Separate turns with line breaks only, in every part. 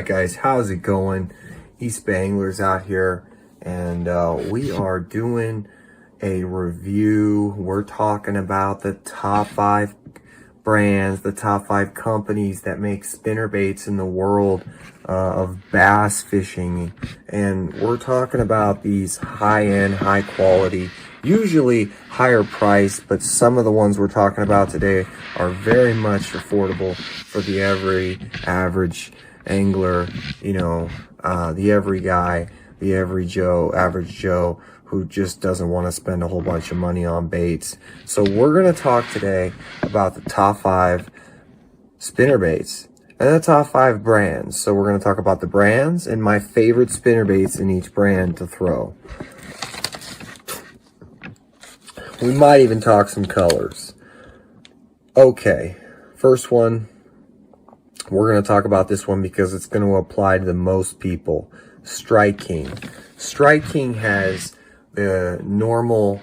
Alright guys, how's it going? Eastbayanglers out here, and we are doing a review. We're talking about the top 5 brands, the top 5 companies that make spinnerbaits in the world of bass fishing. And we're talking about these high-end, high-quality, usually higher price, but some of the ones we're talking about today are very much affordable for the average angler, you know, the every guy, the average Joe who just doesn't want to spend a whole bunch of money on baits. So we're going to talk today about the top 5 spinnerbaits and the top 5 brands. So we're going to talk about the brands and my favorite spinnerbaits in each brand to throw. We might even talk some colors. Okay, first one. We're going to talk about this one because it's going to apply to the most people. Strike King. Strike King has the normal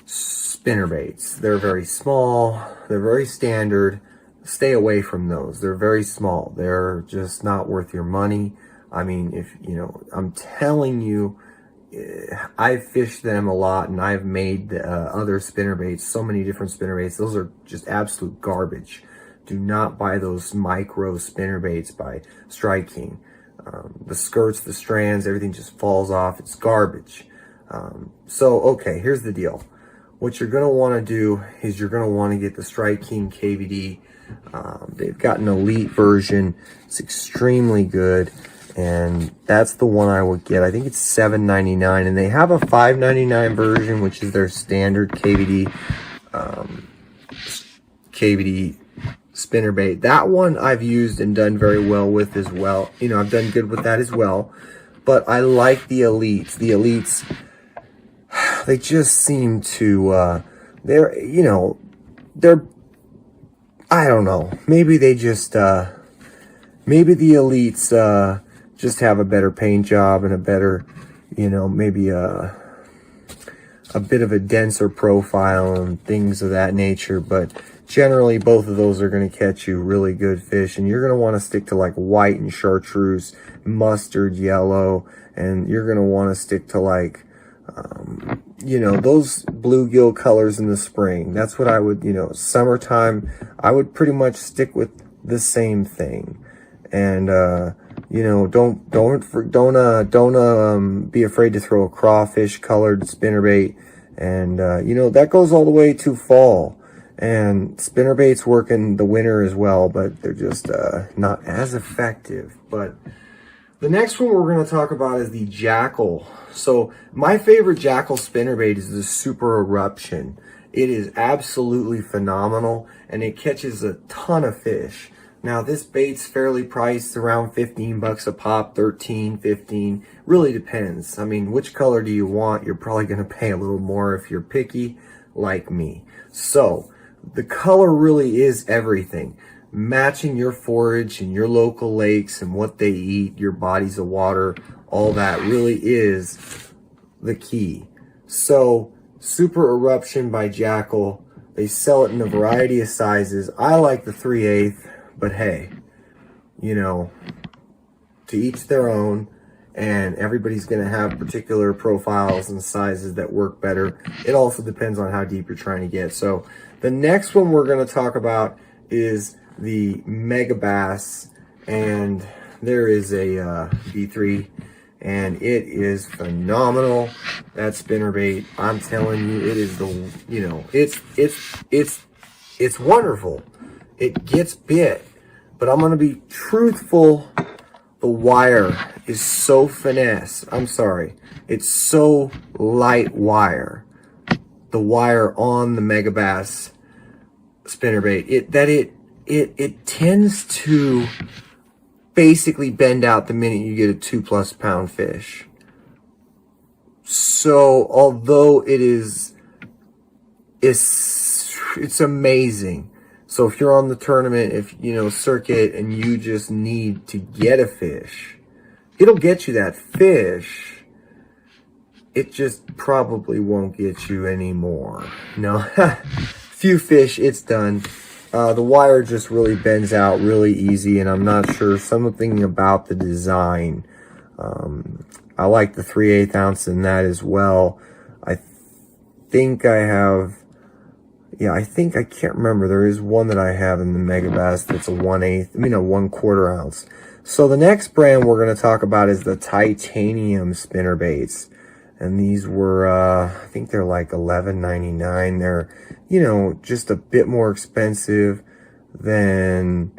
spinnerbaits. They're very small. They're very standard. Stay away from those. They're very small. They're just not worth your money. I mean, if you know, I'm telling you, I've fished them a lot, and I've made other spinnerbaits, so many different spinnerbaits. Those are just absolute garbage. Do not buy those micro spinnerbaits by Strike King. The skirts, the strands, everything just falls off. It's garbage. So, okay, here's the deal. What you're going to want to do is you're going to want to get the Strike King Kvd. They've got an elite version. It's extremely good. And that's the one I would get. I think it's $7.99, and they have a $5.99 version, which is their standard Kvd spinnerbait. That one I've used and done very well with as well. You know, I've done good with that as well. But I like the elites. The elites, they just seem to, they're, you know, they're, I don't know. Maybe they just, maybe the elites, just have a better paint job and a better, you know, maybe a bit of a denser profile and things of that nature. But generally, both of those are going to catch you really good fish, and you're going to want to stick to like white and chartreuse, mustard, yellow, and you're going to want to stick to like, you know, those bluegill colors in the spring. That's what I would, you know, summertime, I would pretty much stick with the same thing. And, you know, don't be afraid to throw a crawfish colored spinnerbait. And, you know, that goes all the way to fall. And spinnerbaits work in the winter as well, but they're just, not as effective. But the next one we're going to talk about is the Jackal. So my favorite Jackal spinnerbait is the Super Eruption. It is absolutely phenomenal, and it catches a ton of fish. Now, this bait's fairly priced around 15 bucks a pop, 13, 15. Really depends. I mean, which color do you want? You're probably going to pay a little more if you're picky, like me. So, the color really is everything. Matching your forage and your local lakes and what they eat, your bodies of water, all that really is the key. So, Super Eruption by Jackal. They sell it in a variety of sizes. I like the 3/8. But hey, you know, to each their own, and everybody's going to have particular profiles and sizes that work better. It also depends on how deep you're trying to get. So the next one we're going to talk about is the Megabass, and there is a V3, and it is phenomenal. That spinnerbait, I'm telling you, it is the, you know, it's wonderful. It gets bit. But I'm going to be truthful, the wire is so finesse. I'm sorry. It's so light wire. The wire on the Megabass spinnerbait. It tends to basically bend out the minute you get a 2+ pound fish. So, although it's amazing. So if you're on the tournament, if you know, circuit, and you just need to get a fish, it'll get you that fish. It just probably won't get you any more. No, few fish, it's done. The wire just really bends out really easy, and I'm not sure, something about the design. I like the 3/8 ounce in that as well. I think I have, yeah, I can't remember. There is one that I have in the Megabass that's a 1/8, I mean a 1/4 ounce. So the next brand we're going to talk about is the titanium spinnerbaits. And these were, I think they're like $11.99. They're, you know, just a bit more expensive than,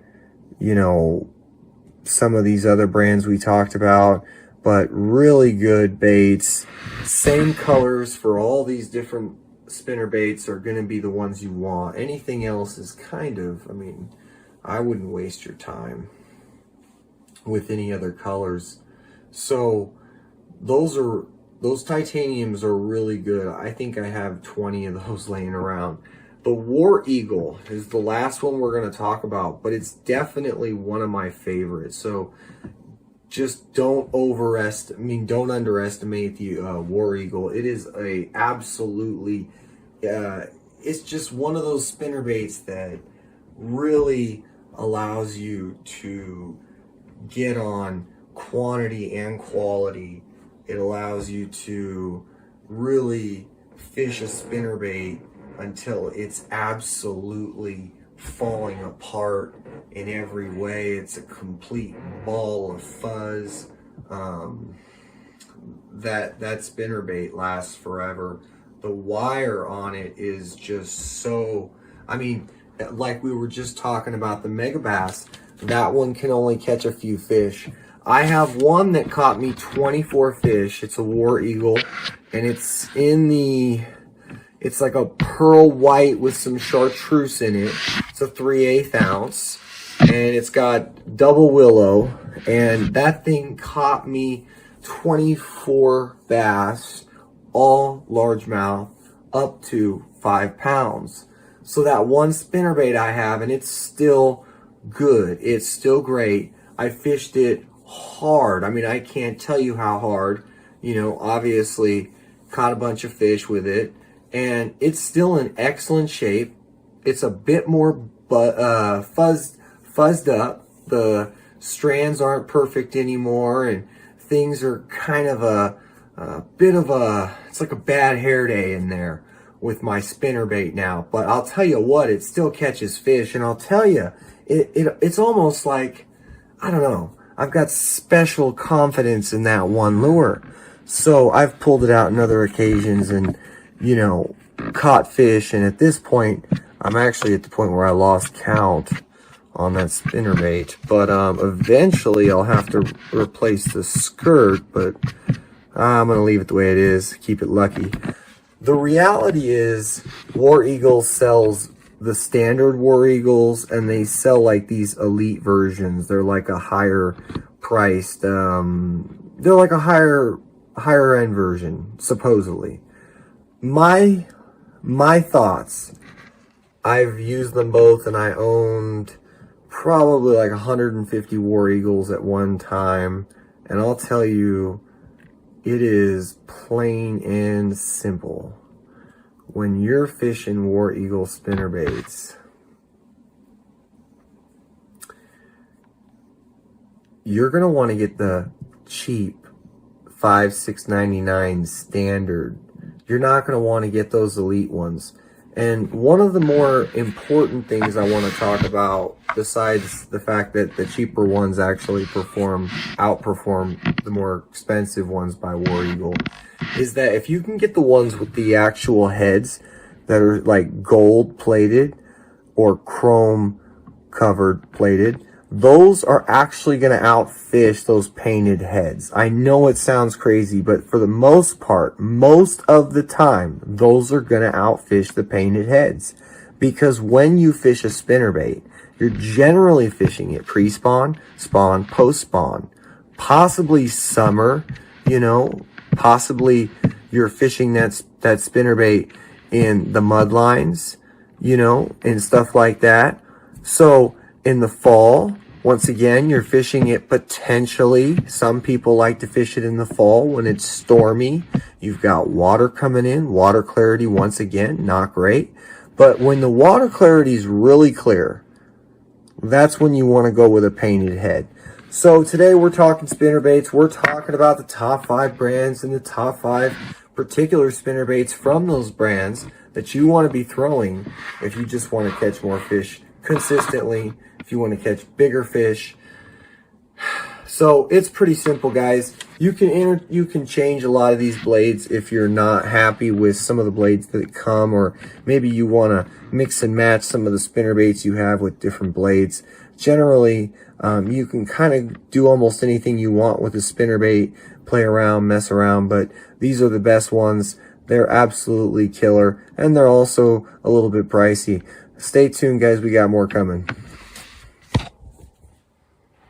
you know, some of these other brands we talked about, but really good baits. Same colors for all these different spinnerbaits are going to be the ones you want. Anything else is kind of, I mean, I wouldn't waste your time with any other colors. So those titaniums are really good. I think I have 20 of those laying around. The War Eagle is the last one we're going to talk about, but it's definitely one of my favorites. So just don't underestimate the War Eagle. It is a absolutely, it's just one of those spinnerbaits that really allows you to get on quantity and quality. It allows you to really fish a spinnerbait until it's absolutely falling apart in every way. It's a complete ball of fuzz. That spinnerbait lasts forever. The wire on it is just so, I mean, like we were just talking about the Megabass, that one can only catch a few fish. I have one that caught me 24 fish. It's a War Eagle, and it's like a pearl white with some chartreuse in it. It's a 3/8 ounce, and it's got double willow, and that thing caught me 24 bass, all largemouth, up to 5 pounds. So that one spinnerbait I have, and it's still good. It's still great. I fished it hard. I mean, I can't tell you how hard. You know, obviously caught a bunch of fish with it, and it's still in excellent shape. It's a bit more fuzzed up. The strands aren't perfect anymore, and things are kind of a bit of a, it's like a bad hair day in there with my spinnerbait now. But I'll tell you what, it still catches fish, and I'll tell you, it's almost like, I don't know, I've got special confidence in that one lure. So I've pulled it out on other occasions and, you know, caught fish. And at this point, I'm actually at the point where I lost count on that spinnerbait. But eventually I'll have to replace the skirt, but I'm going to leave it the way it is, keep it lucky. The reality is War Eagle sells the standard War Eagles, and they sell like these elite versions. They're like a higher priced, they're like a higher end version, supposedly. My thoughts, I've used them both, and I owned probably like 150 War Eagles at one time, and I'll tell you, it is plain and simple. When you're fishing War Eagle spinnerbaits, you're going to want to get the cheap $5-6.99 standard. You're not going to want to get those elite ones. And one of the more important things I want to talk about, besides the fact that the cheaper ones actually outperform the more expensive ones by War Eagle, is that if you can get the ones with the actual heads that are like gold plated or chrome covered plated, those are actually going to outfish those painted heads. I know it sounds crazy, but for the most part, most of the time, those are going to outfish the painted heads. Because when you fish a spinnerbait, you're generally fishing it pre-spawn, spawn, post-spawn, possibly summer, you know, possibly you're fishing that spinnerbait in the mud lines, you know, and stuff like that. So in the fall, once again, you're fishing it potentially. Some people like to fish it in the fall when it's stormy. You've got water coming in, water clarity once again, not great. But when the water clarity is really clear, that's when you want to go with a painted head. So today we're talking spinnerbaits. We're talking about the top 5 brands and the top 5 particular spinnerbaits from those brands that you want to be throwing if you just want to catch more fish consistently, if you want to catch bigger fish. So it's pretty simple, guys. You can change a lot of these blades if you're not happy with some of the blades that come, or maybe you want to mix and match some of the spinnerbaits you have with different blades. Generally, you can kind of do almost anything you want with a spinnerbait, play around, mess around, but these are the best ones. They're absolutely killer, and they're also a little bit pricey. Stay tuned, guys. We got more coming.